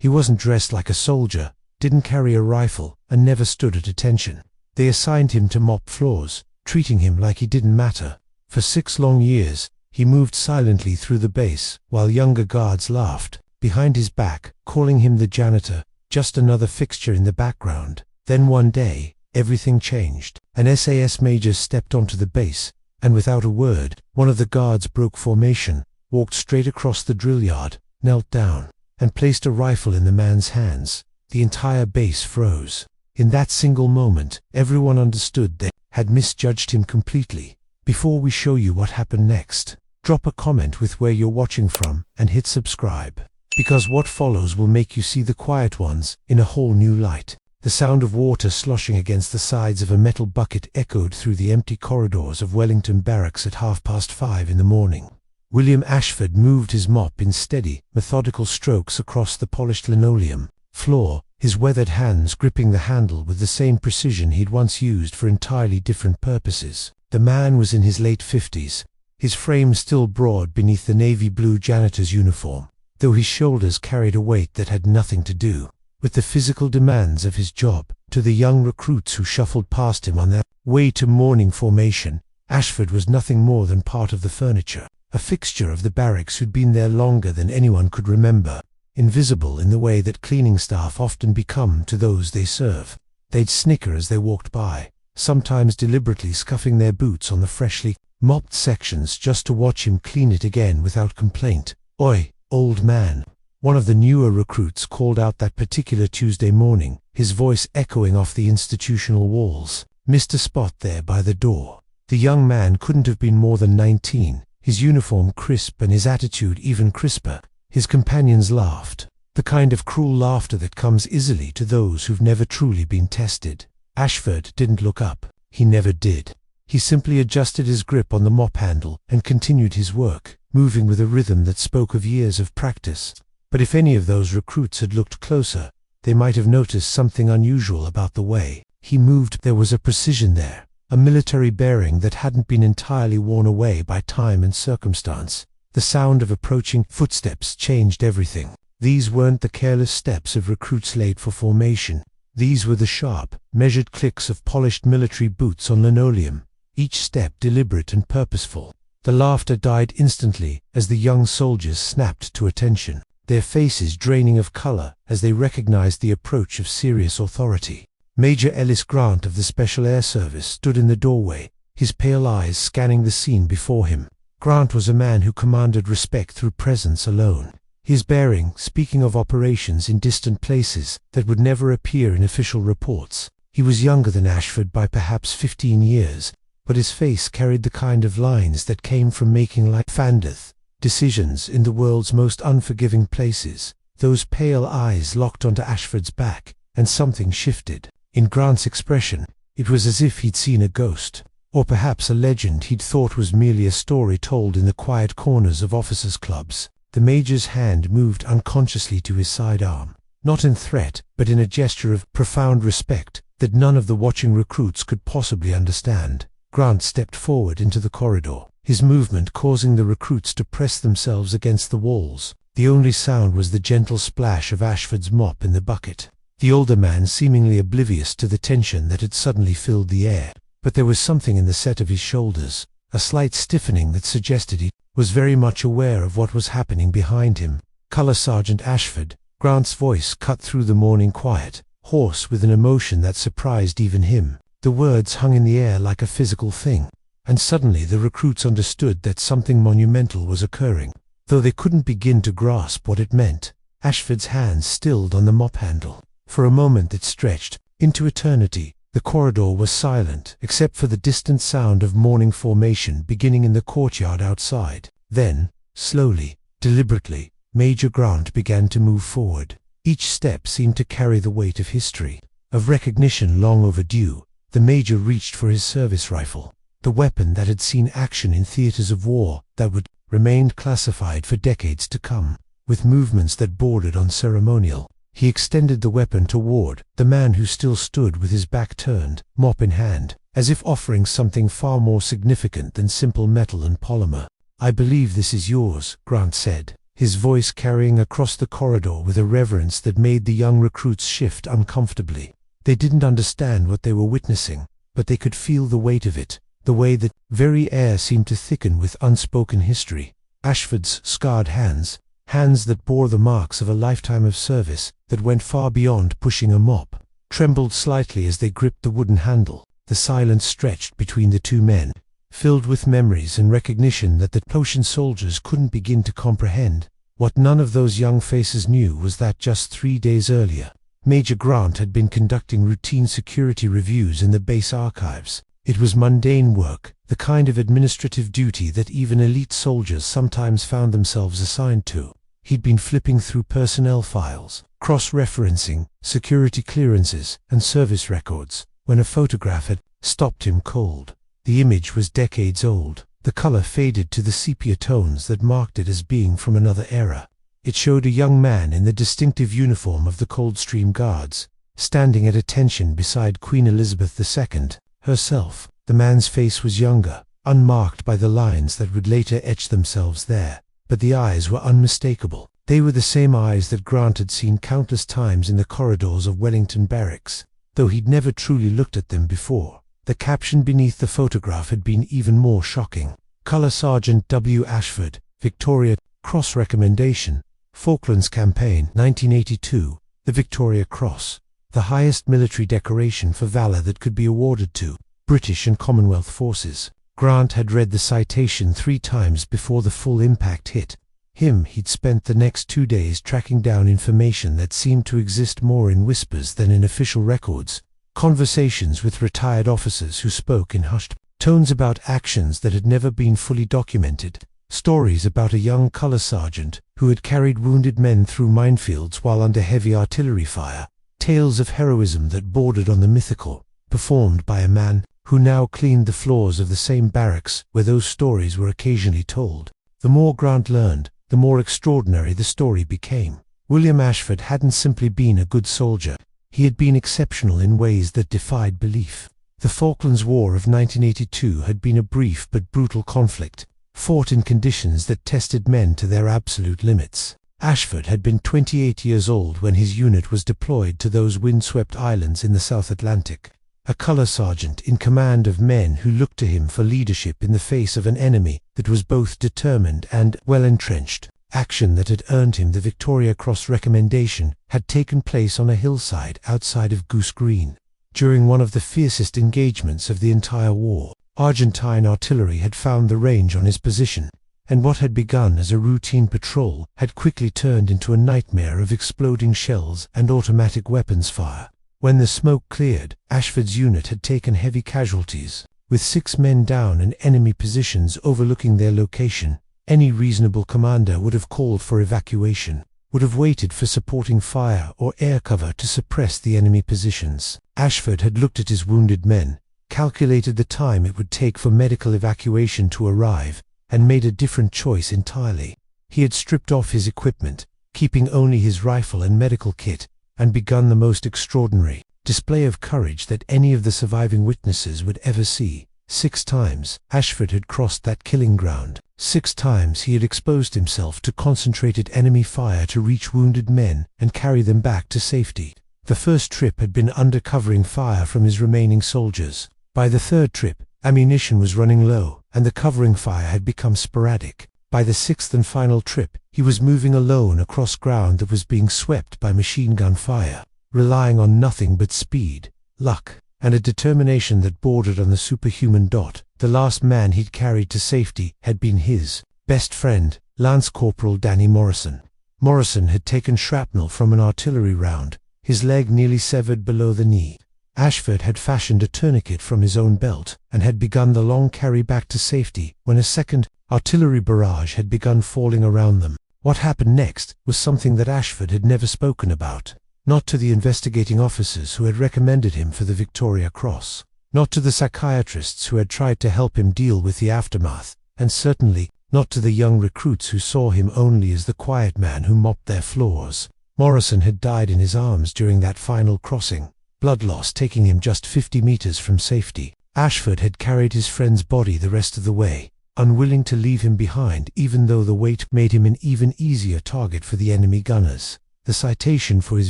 He wasn't dressed like a soldier, didn't carry a rifle, and never stood at attention. They assigned him to mop floors, treating him like he didn't matter. For 6 long years, he moved silently through the base, while younger guards laughed behind his back, calling him the janitor, just another fixture in the background. Then one day, everything changed. An SAS Major stepped onto the base, and without a word, one of the guards broke formation, walked straight across the drill yard, knelt down, and placed a rifle in the man's hands. The entire base froze. In that single moment, everyone understood they had misjudged him completely. Before we show you what happened next, drop a comment with where you're watching from and hit subscribe, because what follows will make you see the quiet ones in a whole new light. The sound of water sloshing against the sides of a metal bucket echoed through the empty corridors of Wellington Barracks at 5:30 in the morning. William Ashford moved his mop in steady, methodical strokes across the polished linoleum floor, his weathered hands gripping the handle with the same precision he'd once used for entirely different purposes. The man was in his late 50s, his frame still broad beneath the navy blue janitor's uniform, though his shoulders carried a weight that had nothing to do with the physical demands of his job. To the young recruits who shuffled past him on their way to morning formation, Ashford was nothing more than part of the furniture, a fixture of the barracks who'd been there longer than anyone could remember, invisible in the way that cleaning staff often become to those they serve. They'd snicker as they walked by, sometimes deliberately scuffing their boots on the freshly mopped sections just to watch him clean it again without complaint. "Oi, old man," one of the newer recruits called out that particular Tuesday morning, his voice echoing off the institutional walls. "Missed a spot there by the door." The young man couldn't have been more than 19, his uniform crisp and his attitude even crisper. His companions laughed, the kind of cruel laughter that comes easily to those who've never truly been tested. Ashford didn't look up. He never did. He simply adjusted his grip on the mop handle and continued his work, moving with a rhythm that spoke of years of practice. But if any of those recruits had looked closer, they might have noticed something unusual about the way he moved. There was a precision there, a military bearing that hadn't been entirely worn away by time and circumstance. The sound of approaching footsteps changed everything. These weren't the careless steps of recruits late for formation. These were the sharp, measured clicks of polished military boots on linoleum, each step deliberate and purposeful. The laughter died instantly as the young soldiers snapped to attention, their faces draining of color as they recognized the approach of serious authority. Major Ellis Grant of the Special Air Service stood in the doorway, his pale eyes scanning the scene before him. Grant was a man who commanded respect through presence alone. His bearing, speaking of operations in distant places that would never appear in official reports. He was younger than Ashford by perhaps 15 years, but his face carried the kind of lines that came from making life fandeth decisions in the world's most unforgiving places. Those pale eyes locked onto Ashford's back, and something shifted. In Grant's expression, it was as if he'd seen a ghost, or perhaps a legend he'd thought was merely a story told in the quiet corners of officers' clubs. The Major's hand moved unconsciously to his sidearm, not in threat, but in a gesture of profound respect that none of the watching recruits could possibly understand. Grant stepped forward into the corridor, his movement causing the recruits to press themselves against the walls. The only sound was the gentle splash of Ashford's mop in the bucket, the older man seemingly oblivious to the tension that had suddenly filled the air. But there was something in the set of his shoulders, a slight stiffening that suggested he was very much aware of what was happening behind him. "Color Sergeant Ashford," Grant's voice cut through the morning quiet, hoarse with an emotion that surprised even him. The words hung in the air like a physical thing, and suddenly the recruits understood that something monumental was occurring. Though they couldn't begin to grasp what it meant, Ashford's hands stilled on the mop handle. For a moment it stretched into eternity. The corridor was silent, except for the distant sound of morning formation beginning in the courtyard outside. Then, slowly, deliberately, Major Grant began to move forward. Each step seemed to carry the weight of history, of recognition long overdue. The Major reached for his service rifle, the weapon that had seen action in theaters of war that would remain classified for decades to come. With movements that bordered on ceremonial, he extended the weapon toward the man who still stood with his back turned, mop in hand, as if offering something far more significant than simple metal and polymer. "I believe this is yours," Grant said, his voice carrying across the corridor with a reverence that made the young recruits shift uncomfortably. They didn't understand what they were witnessing, but they could feel the weight of it, the way that very air seemed to thicken with unspoken history. Ashford's scarred hands that bore the marks of a lifetime of service that went far beyond pushing a mop, trembled slightly as they gripped the wooden handle. The silence stretched between the two men, filled with memories and recognition that the Prussian soldiers couldn't begin to comprehend. What none of those young faces knew was that just 3 days earlier, Major Grant had been conducting routine security reviews in the base archives. It was mundane work, the kind of administrative duty that even elite soldiers sometimes found themselves assigned to. He'd been flipping through personnel files, cross-referencing security clearances and service records, when a photograph had stopped him cold. The image was decades old, the color faded to the sepia tones that marked it as being from another era. It showed a young man in the distinctive uniform of the Coldstream Guards, standing at attention beside Queen Elizabeth II herself. The man's face was younger, unmarked by the lines that would later etch themselves there, but the eyes were unmistakable. They were the same eyes that Grant had seen countless times in the corridors of Wellington Barracks, though he'd never truly looked at them before. The caption beneath the photograph had been even more shocking. Color Sergeant W. Ashford, Victoria Cross Recommendation, Falklands Campaign, 1982, the Victoria Cross, the highest military decoration for valor that could be awarded to British and Commonwealth forces. Grant had read the citation 3 times before the full impact hit him. He'd spent the next 2 days tracking down information that seemed to exist more in whispers than in official records. Conversations with retired officers who spoke in hushed tones about actions that had never been fully documented. Stories about a young color sergeant who had carried wounded men through minefields while under heavy artillery fire. Tales of heroism that bordered on the mythical, performed by a man who now cleaned the floors of the same barracks where those stories were occasionally told. The more Grant learned, the more extraordinary the story became. William Ashford hadn't simply been a good soldier. He had been exceptional in ways that defied belief. The Falklands War of 1982 had been a brief but brutal conflict, fought in conditions that tested men to their absolute limits. Ashford had been 28 years old when his unit was deployed to those windswept islands in the South Atlantic. A color sergeant in command of men who looked to him for leadership in the face of an enemy that was both determined and well-entrenched. Action that had earned him the Victoria Cross Recommendation had taken place on a hillside outside of Goose Green. During one of the fiercest engagements of the entire war, Argentine artillery had found the range on his position, and what had begun as a routine patrol had quickly turned into a nightmare of exploding shells and automatic weapons fire. When the smoke cleared, Ashford's unit had taken heavy casualties, with 6 men down and enemy positions overlooking their location. Any reasonable commander would have called for evacuation, would have waited for supporting fire or air cover to suppress the enemy positions. Ashford had looked at his wounded men, calculated the time it would take for medical evacuation to arrive, and made a different choice entirely. He had stripped off his equipment, keeping only his rifle and medical kit, and begun the most extraordinary display of courage that any of the surviving witnesses would ever see. 6 times Ashford had crossed that killing ground. 6 times he had exposed himself to concentrated enemy fire to reach wounded men and carry them back to safety. The first trip had been under covering fire from his remaining soldiers. By the 3rd trip, ammunition was running low, and the covering fire had become sporadic. By the 6th and final trip, he was moving alone across ground that was being swept by machine gun fire, relying on nothing but speed, luck, and a determination that bordered on the superhuman dot. The last man he'd carried to safety had been his best friend, Lance Corporal Danny Morrison. Morrison had taken shrapnel from an artillery round, his leg nearly severed below the knee. Ashford had fashioned a tourniquet from his own belt and had begun the long carry back to safety when a second artillery barrage had begun falling around them. What happened next was something that Ashford had never spoken about. Not to the investigating officers who had recommended him for the Victoria Cross. Not to the psychiatrists who had tried to help him deal with the aftermath, and certainly not to the young recruits who saw him only as the quiet man who mopped their floors. Morrison had died in his arms during that final crossing, blood loss taking him just 50 meters from safety. Ashford had carried his friend's body the rest of the way, unwilling to leave him behind even though the weight made him an even easier target for the enemy gunners. The citation for his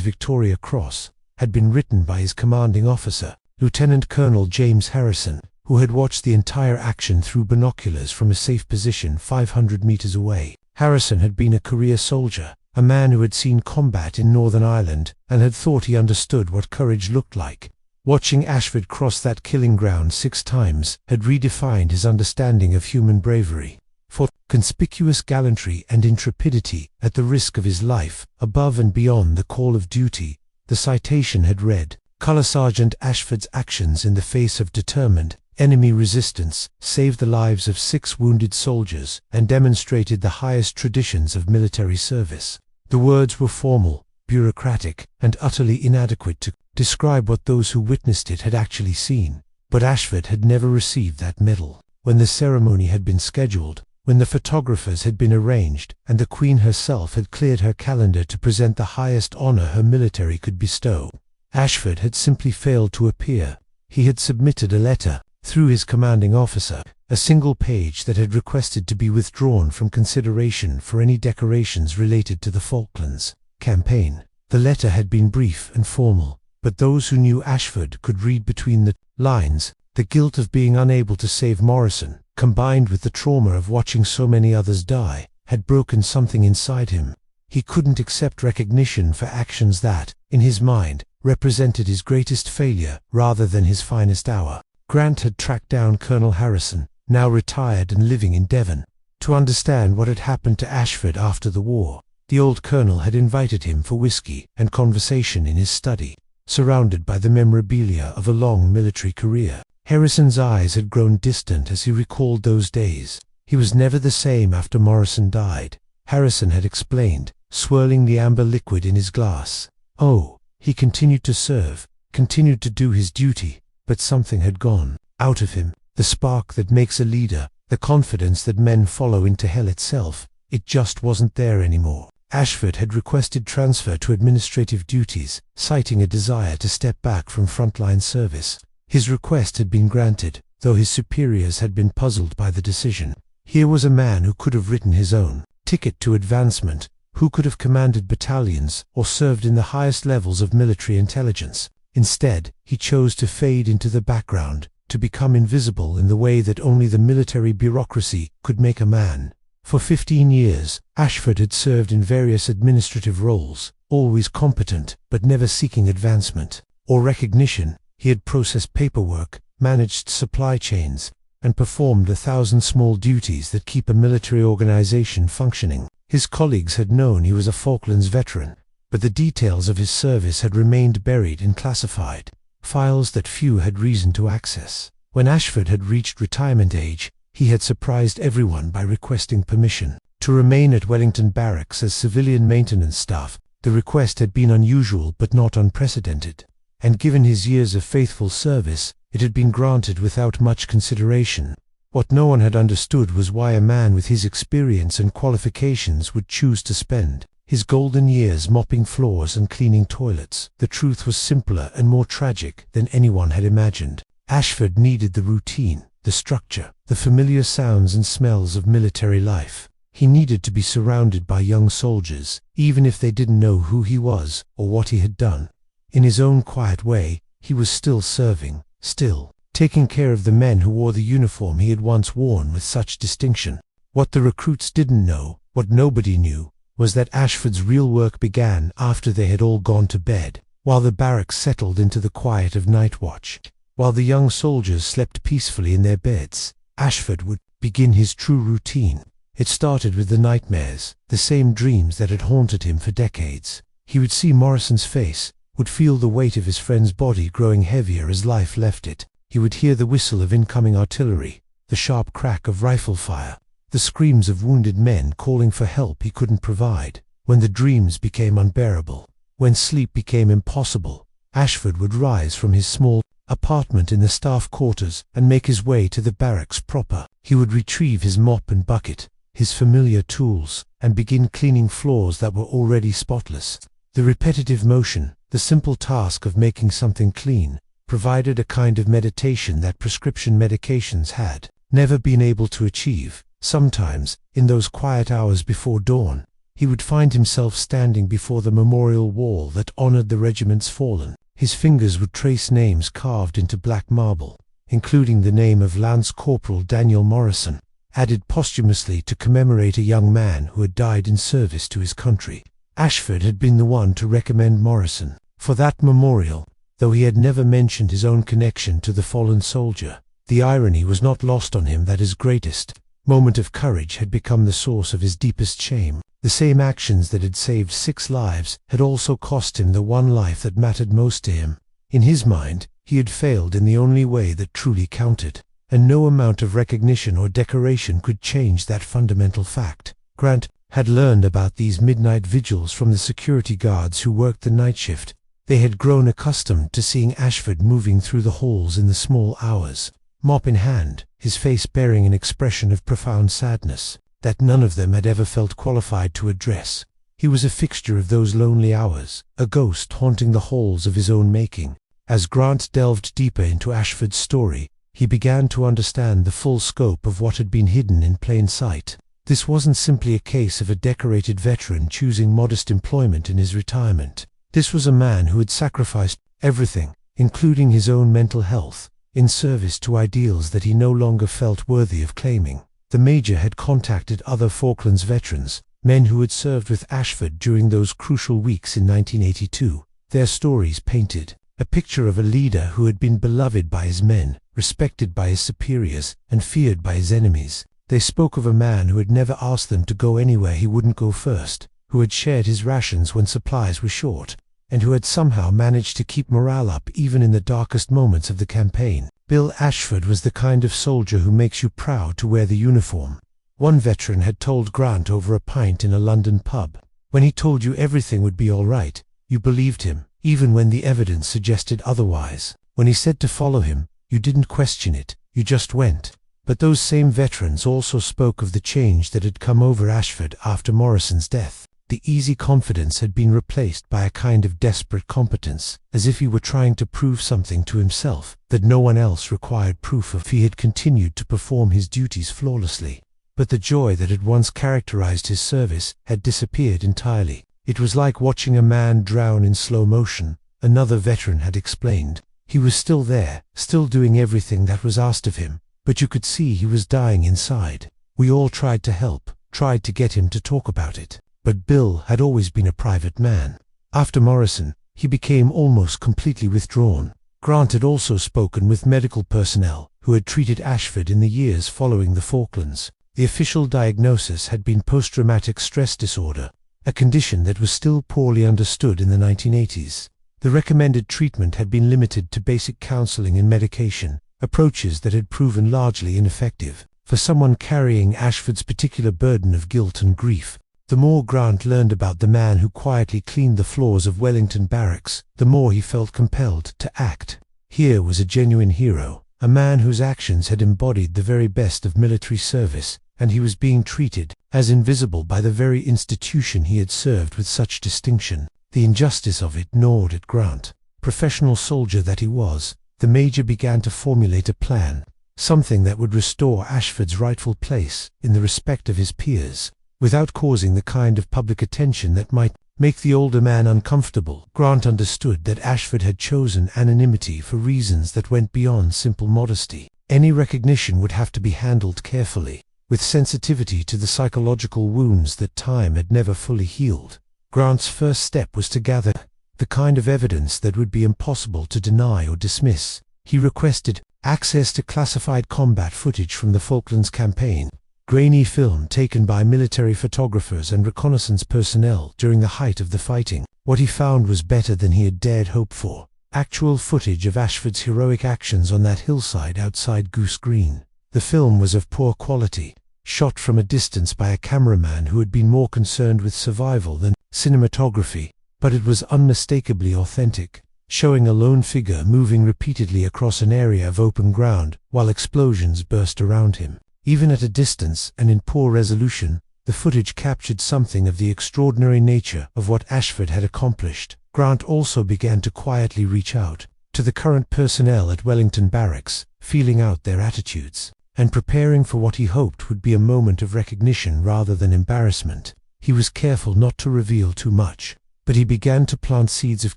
Victoria Cross had been written by his commanding officer, Lieutenant Colonel James Harrison, who had watched the entire action through binoculars from a safe position 500 meters away. Harrison had been a career soldier, a man who had seen combat in Northern Ireland and had thought he understood what courage looked like. Watching Ashford cross that killing ground 6 times had redefined his understanding of human bravery. For conspicuous gallantry and intrepidity at the risk of his life, above and beyond the call of duty, the citation had read, Colour Sergeant Ashford's actions in the face of determined enemy resistance saved the lives of 6 wounded soldiers and demonstrated the highest traditions of military service. The words were formal, bureaucratic, and utterly inadequate to describe what those who witnessed it had actually seen. But Ashford had never received that medal. When the ceremony had been scheduled, when the photographers had been arranged, and the Queen herself had cleared her calendar to present the highest honor her military could bestow, Ashford had simply failed to appear. He had submitted a letter, through his commanding officer, a single page that had requested to be withdrawn from consideration for any decorations related to the Falklands campaign. The letter had been brief and formal, but those who knew Ashford could read between the lines. The guilt of being unable to save Morrison, combined with the trauma of watching so many others die, had broken something inside him. He couldn't accept recognition for actions that, in his mind, represented his greatest failure rather than his finest hour. Grant had tracked down Colonel Harrison, now retired and living in Devon, to understand what had happened to Ashford after the war. The old colonel had invited him for whiskey and conversation in his study, surrounded by the memorabilia of a long military career. Harrison's eyes had grown distant as he recalled those days. He was never the same after Morrison died, Harrison had explained, swirling the amber liquid in his glass. Oh, he continued to serve, continued to do his duty, but something had gone out of him. The spark that makes a leader, the confidence that men follow into hell itself, it just wasn't there anymore. Ashford had requested transfer to administrative duties, citing a desire to step back from frontline service. His request had been granted, though his superiors had been puzzled by the decision. Here was a man who could have written his own ticket to advancement, who could have commanded battalions or served in the highest levels of military intelligence. Instead, he chose to fade into the background, to become invisible in the way that only the military bureaucracy could make a man. For 15 years, Ashford had served in various administrative roles, always competent but never seeking advancement or recognition. He had processed paperwork, managed supply chains, and performed 1,000 small duties that keep a military organization functioning. His colleagues had known he was a Falklands veteran, but the details of his service had remained buried in classified files that few had reason to access. When Ashford had reached retirement age, he had surprised everyone by requesting permission to remain at Wellington Barracks as civilian maintenance staff. The request had been unusual but not unprecedented, and given his years of faithful service, it had been granted without much consideration. What no one had understood was why a man with his experience and qualifications would choose to spend his golden years mopping floors and cleaning toilets. The truth was simpler and more tragic than anyone had imagined. Ashford needed the routine, the structure, the familiar sounds and smells of military life. He needed to be surrounded by young soldiers, even if they didn't know who he was or what he had done. In his own quiet way, he was still serving, still taking care of the men who wore the uniform he had once worn with such distinction. What the recruits didn't know, what nobody knew, was that Ashford's real work began after they had all gone to bed, while the barracks settled into the quiet of night watch. While the young soldiers slept peacefully in their beds, Ashford would begin his true routine. It started with the nightmares, the same dreams that had haunted him for decades. He would see Morrison's face, would feel the weight of his friend's body growing heavier as life left it. He would hear the whistle of incoming artillery, the sharp crack of rifle fire, the screams of wounded men calling for help he couldn't provide. When the dreams became unbearable, when sleep became impossible, Ashford would rise from his small apartment in the staff quarters and make his way to the barracks proper. He would retrieve his mop and bucket, his familiar tools, and begin cleaning floors that were already spotless. The repetitive motion, the simple task of making something clean, provided a kind of meditation that prescription medications had never been able to achieve. Sometimes, in those quiet hours before dawn, he would find himself standing before the memorial wall that honored the regiment's fallen. His fingers would trace names carved into black marble, including the name of Lance Corporal Daniel Morrison, added posthumously to commemorate a young man who had died in service to his country. Ashford had been the one to recommend Morrison for that memorial, though he had never mentioned his own connection to the fallen soldier. The irony was not lost on him that his greatest moment of courage had become the source of his deepest shame. The same actions that had saved 6 lives had also cost him the one life that mattered most to him. In his mind, he had failed in the only way that truly counted, and no amount of recognition or decoration could change that fundamental fact. Grant had learned about these midnight vigils from the security guards who worked the night shift. They had grown accustomed to seeing Ashford moving through the halls in the small hours, mop in hand, his face bearing an expression of profound sadness that none of them had ever felt qualified to address. He was a fixture of those lonely hours, a ghost haunting the halls of his own making. As Grant delved deeper into Ashford's story, he began to understand the full scope of what had been hidden in plain sight. This wasn't simply a case of a decorated veteran choosing modest employment in his retirement. This was a man who had sacrificed everything, including his own mental health, in service to ideals that he no longer felt worthy of claiming. The Major had contacted other Falklands veterans, men who had served with Ashford during those crucial weeks in 1982. Their stories painted a picture of a leader who had been beloved by his men, respected by his superiors, and feared by his enemies. They spoke of a man who had never asked them to go anywhere he wouldn't go first, who had shared his rations when supplies were short, and who had somehow managed to keep morale up even in the darkest moments of the campaign. Bill Ashford was the kind of soldier who makes you proud to wear the uniform. One veteran had told Grant over a pint in a London pub, when he told you everything would be all right, you believed him, even when the evidence suggested otherwise. When he said to follow him, you didn't question it, you just went. But those same veterans also spoke of the change that had come over Ashford after Morrison's death. The easy confidence had been replaced by a kind of desperate competence, as if he were trying to prove something to himself that no one else required proof of if he had continued to perform his duties flawlessly. But the joy that had once characterized his service had disappeared entirely. It was like watching a man drown in slow motion, another veteran had explained. He was still there, still doing everything that was asked of him, but you could see he was dying inside. We all tried to help, tried to get him to talk about it. But Bill had always been a private man. After Morrison, he became almost completely withdrawn. Grant had also spoken with medical personnel who had treated Ashford in the years following the Falklands. The official diagnosis had been post-traumatic stress disorder, a condition that was still poorly understood in the 1980s. The recommended treatment had been limited to basic counseling and medication, approaches that had proven largely ineffective. For someone carrying Ashford's particular burden of guilt and grief, the more Grant learned about the man who quietly cleaned the floors of Wellington Barracks, the more he felt compelled to act. Here was a genuine hero, a man whose actions had embodied the very best of military service, and he was being treated as invisible by the very institution he had served with such distinction. The injustice of it gnawed at Grant. Professional soldier that he was, the Major began to formulate a plan, something that would restore Ashford's rightful place in the respect of his peers, without causing the kind of public attention that might make the older man uncomfortable. Grant understood that Ashford had chosen anonymity for reasons that went beyond simple modesty. Any recognition would have to be handled carefully, with sensitivity to the psychological wounds that time had never fully healed. Grant's first step was to gather the kind of evidence that would be impossible to deny or dismiss. He requested access to classified combat footage from the Falklands campaign, grainy film taken by military photographers and reconnaissance personnel during the height of the fighting. What he found was better than he had dared hope for. Actual footage of Ashford's heroic actions on that hillside outside Goose Green. The film was of poor quality, shot from a distance by a cameraman who had been more concerned with survival than cinematography, but it was unmistakably authentic, showing a lone figure moving repeatedly across an area of open ground while explosions burst around him. Even at a distance and in poor resolution, the footage captured something of the extraordinary nature of what Ashford had accomplished. Grant also began to quietly reach out to the current personnel at Wellington Barracks, feeling out their attitudes. and preparing for what he hoped would be a moment of recognition rather than embarrassment. He was careful not to reveal too much, but he began to plant seeds of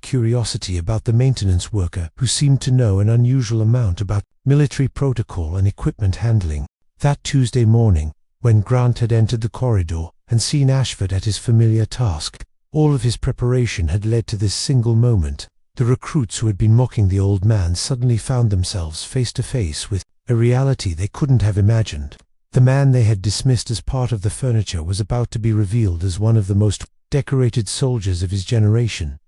curiosity about the maintenance worker who seemed to know an unusual amount about military protocol and equipment handling. That Tuesday morning, when Grant had entered the corridor and seen Ashford at his familiar task, all of his preparation had led to this single moment. The recruits who had been mocking the old man suddenly found themselves face to face with a reality they couldn't have imagined. The man they had dismissed as part of the furniture was about to be revealed as one of the most decorated soldiers of his generation.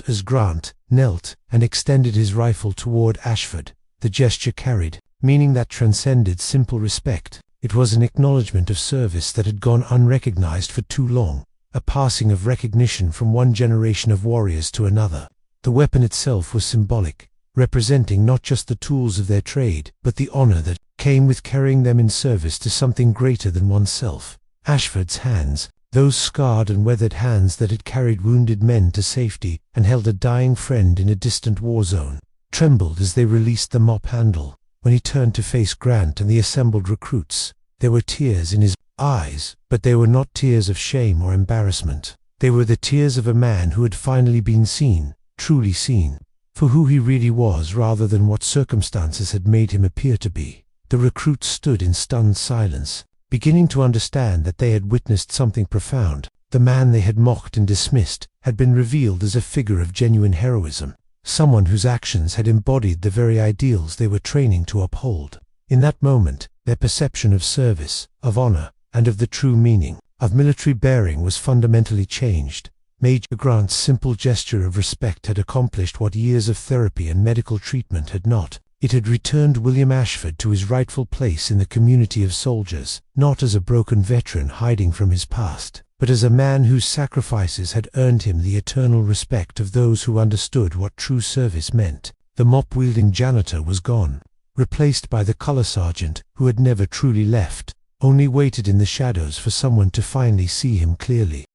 As Grant knelt and extended his rifle toward Ashford, the gesture carried meaning that transcended simple respect. It was an acknowledgement of service that had gone unrecognized for too long, a passing of recognition from one generation of warriors to another. The weapon itself was symbolic, representing not just the tools of their trade, but the honor that came with carrying them in service to something greater than oneself. Ashford's hands, those scarred and weathered hands that had carried wounded men to safety and held a dying friend in a distant war zone, trembled as they released the mop handle. When he turned to face Grant and the assembled recruits, there were tears in his eyes, but they were not tears of shame or embarrassment. They were the tears of a man who had finally been seen, truly seen, for who he really was rather than what circumstances had made him appear to be. The recruits stood in stunned silence, beginning to understand that they had witnessed something profound. The man they had mocked and dismissed had been revealed as a figure of genuine heroism, someone whose actions had embodied the very ideals they were training to uphold. In that moment, their perception of service, of honor, and of the true meaning of military bearing was fundamentally changed. Major Grant's simple gesture of respect had accomplished what years of therapy and medical treatment had not. It had returned William Ashford to his rightful place in the community of soldiers, not as a broken veteran hiding from his past, but as a man whose sacrifices had earned him the eternal respect of those who understood what true service meant. The mop-wielding janitor was gone, replaced by the color sergeant who had never truly left, only waited in the shadows for someone to finally see him clearly.